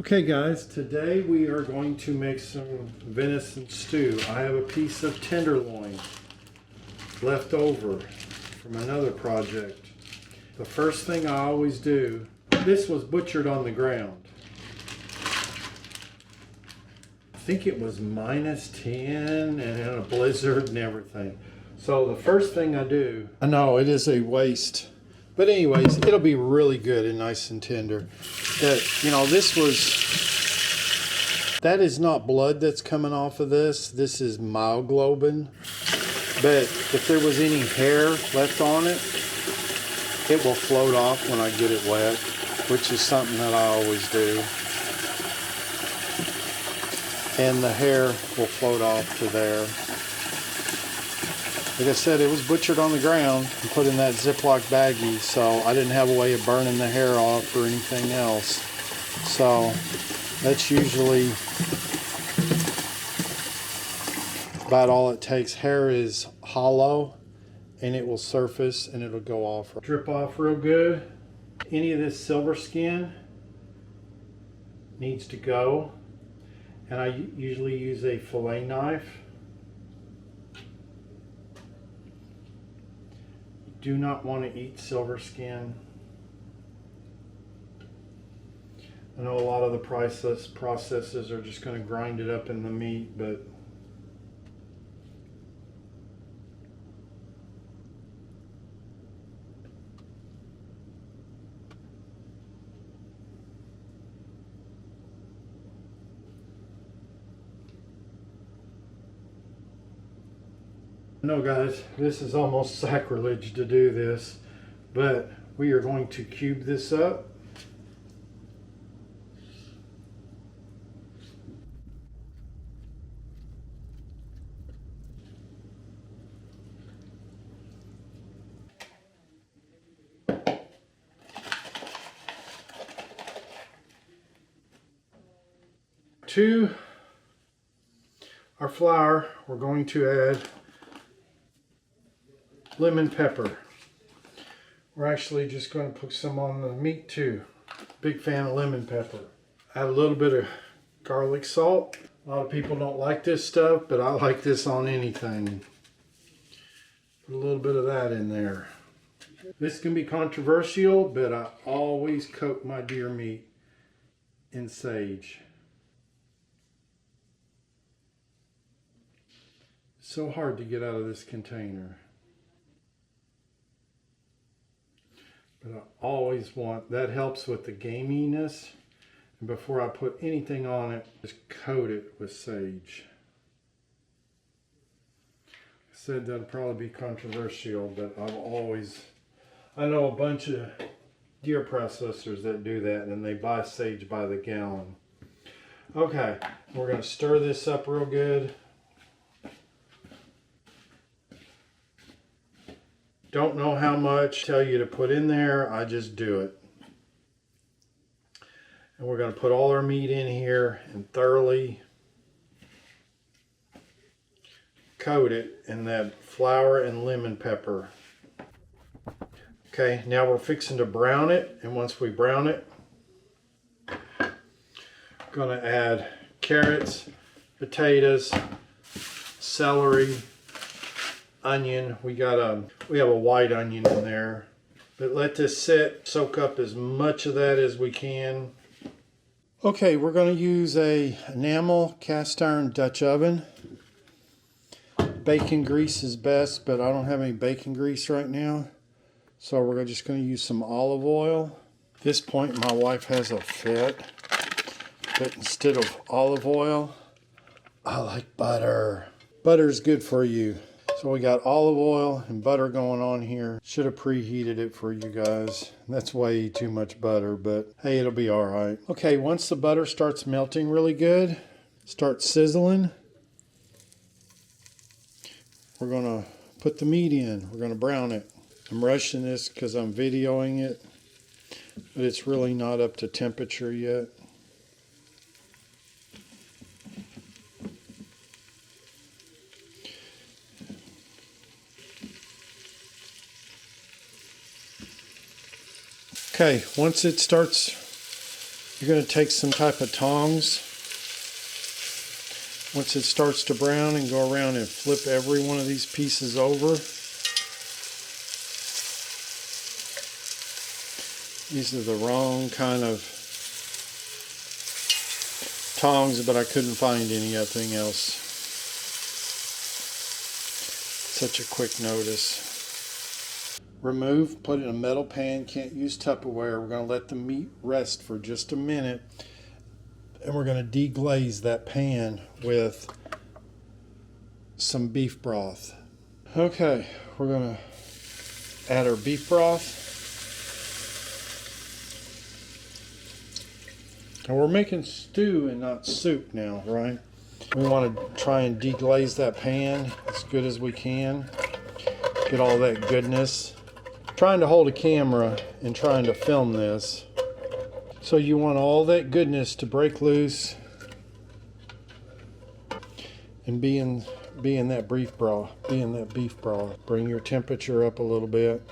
Okay guys, today we are going to make some venison stew. I have a piece of tenderloin left over from another project. The first thing I always do, this was butchered on the ground. I think it was -10 and in a blizzard and everything. So the first thing I do, I know it is a waste, but anyways, it'll be really good and nice and tender. That is not blood that's coming off of this. This is myoglobin. But if there was any hair left on it, it will float off when I get it wet, which is something that I always do. And the hair will float off to there. Like I said, it was butchered on the ground and put in that Ziploc baggie, so I didn't have a way of burning the hair off or anything else. So that's usually about all it takes. Hair is hollow and it will surface and it'll go off. Drip off real good. Any of this silver skin needs to go. And I usually use a fillet knife. You do not want to eat silver skin. I know a lot of the processes are just going to grind it up in the meat, but no guys, this is almost sacrilege to do this, but we are going to cube this up. To our flour, we're going to add lemon pepper. We're actually just going to put some on the meat too. Big fan of lemon pepper. Add a little bit of garlic salt. A lot of people don't like this stuff, but I like this on anything. Put a little bit of that in there. This can be controversial, but I always coat my deer meat in sage. It's so hard to get out of this container. But I always want, that helps with the gaminess. And before I put anything on it, just coat it with sage. I said that'll probably be controversial, but I know a bunch of deer processors that do that, and they buy sage by the gallon. Okay, we're going to stir this up real good. Don't know how much, tell you to put in there, I just do it. And we're going to put all our meat in here and thoroughly coat it in that flour and lemon pepper. Okay, now we're fixing to brown it, and once we brown it, I'm going to add carrots, potatoes, celery, onion. We have a white onion in there, but let this sit, soak up as much of that as we can. Okay, we're going to use a enamel cast iron Dutch oven. Bacon grease is best, but I don't have any bacon grease right now, so we're just going to use some olive oil. At this point my wife has a fit, but instead of olive oil, I like butter. Butter's good for you. So we got olive oil and butter going on here. Should have preheated it for you guys. That's way too much butter, but hey, it'll be all right. Okay, once the butter starts melting really good, start sizzling, we're gonna put the meat in. We're gonna brown it. I'm rushing this because I'm videoing it, but it's really not up to temperature yet. Okay, once it starts You're going to take some type of tongs. Once it starts to brown, and go around and flip every one of these pieces over. These are the wrong kind of tongs, but I couldn't find anything else. Such a quick notice. Remove, put in a metal pan. Can't use Tupperware. We're going to let the meat rest for just a minute. And we're going to deglaze that pan with some beef broth. Okay, we're going to add our beef broth. And we're making stew and not soup now, right? We want to try and deglaze that pan as good as we can. Get all that goodness. Trying to hold a camera and trying to film this. So you want all that goodness to break loose and be in that beef broth. Bring your temperature up a little bit.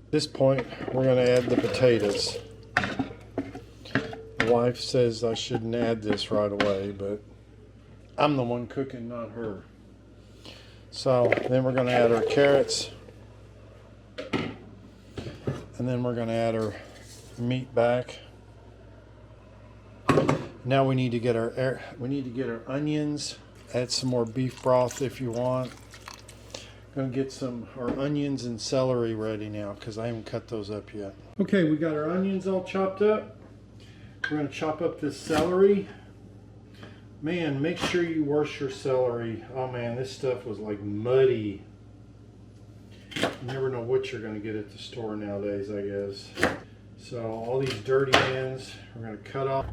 At this point, we're going to add the potatoes. My wife says I shouldn't add this right away, but I'm the one cooking, not her. So then we're going to add our carrots. And then we're going to add our meat back. Now we need to get our onions. Add some more beef broth if you want. Going to get our onions and celery ready now because I haven't cut those up yet. Okay, we got our onions all chopped up. We're going to chop up this celery. Man, make sure you wash your celery. Oh man, this stuff was like muddy. You never know what you're going to get at the store nowadays, I guess. So all these dirty ends we're going to cut off.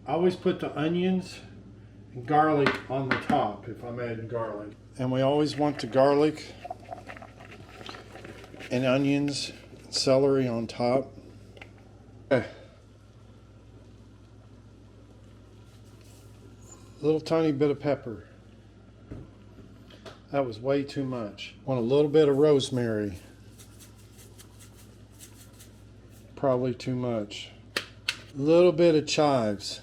I always put the onions and garlic on the top if I'm adding garlic. And we always want the garlic and onions and celery on top. Okay. Little tiny bit of pepper. That was way too much. Want a little bit of rosemary. Probably too much. A little bit of chives.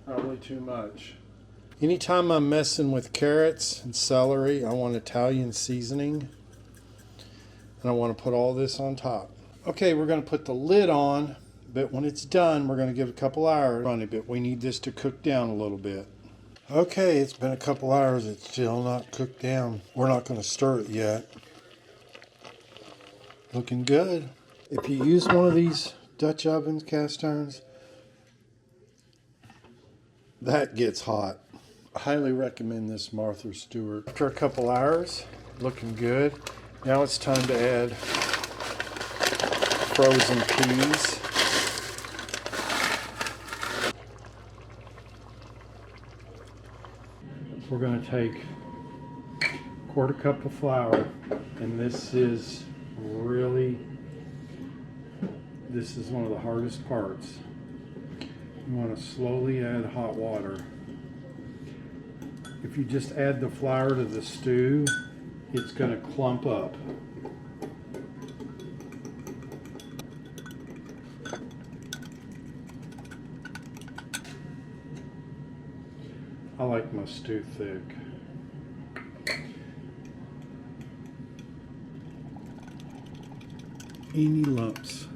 Probably too much. Anytime I'm messing with carrots and celery, I want Italian seasoning. And I want to put all this on top. Okay, we're going to put the lid on, but when it's done, we're going to give it a couple hours on it, but we need this to cook down a little bit. Okay, it's been a couple hours. It's still not cooked down. We're not going to stir it yet. Looking good. If you use one of these Dutch ovens, cast irons, that gets hot. I highly recommend this Martha Stewart. After a couple hours, looking good. Now it's time to add frozen peas. We're going to take a quarter cup of flour, and this is one of the hardest parts. You want to slowly add hot water. If you just add the flour to the stew, it's going to clump up. I like my stew thick. Any lumps.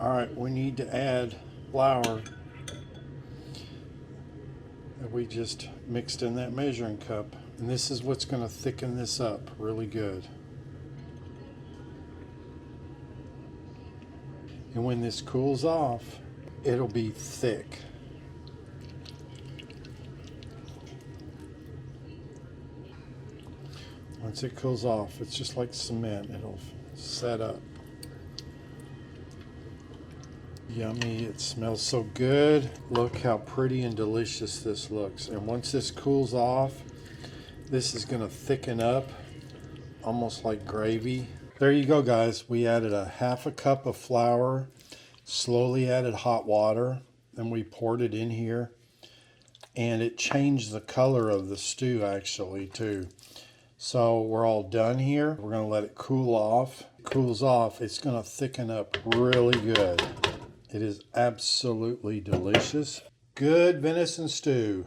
Alright, we need to add flour that we just mixed in that measuring cup. And this is what's going to thicken this up really good. And when this cools off, it'll be thick. Once it cools off, it's just like cement. It'll set up. Yummy. It smells so good. Look how pretty and delicious this looks. And once this cools off, This is going to thicken up almost like gravy. There you go, guys. We added a half a cup of flour, slowly added hot water, and we poured it in here. And it changed the color of the stew actually too. So we're all done here. We're going to let it cool off. It cools off, it's going to thicken up really good. It is absolutely delicious. Good venison stew.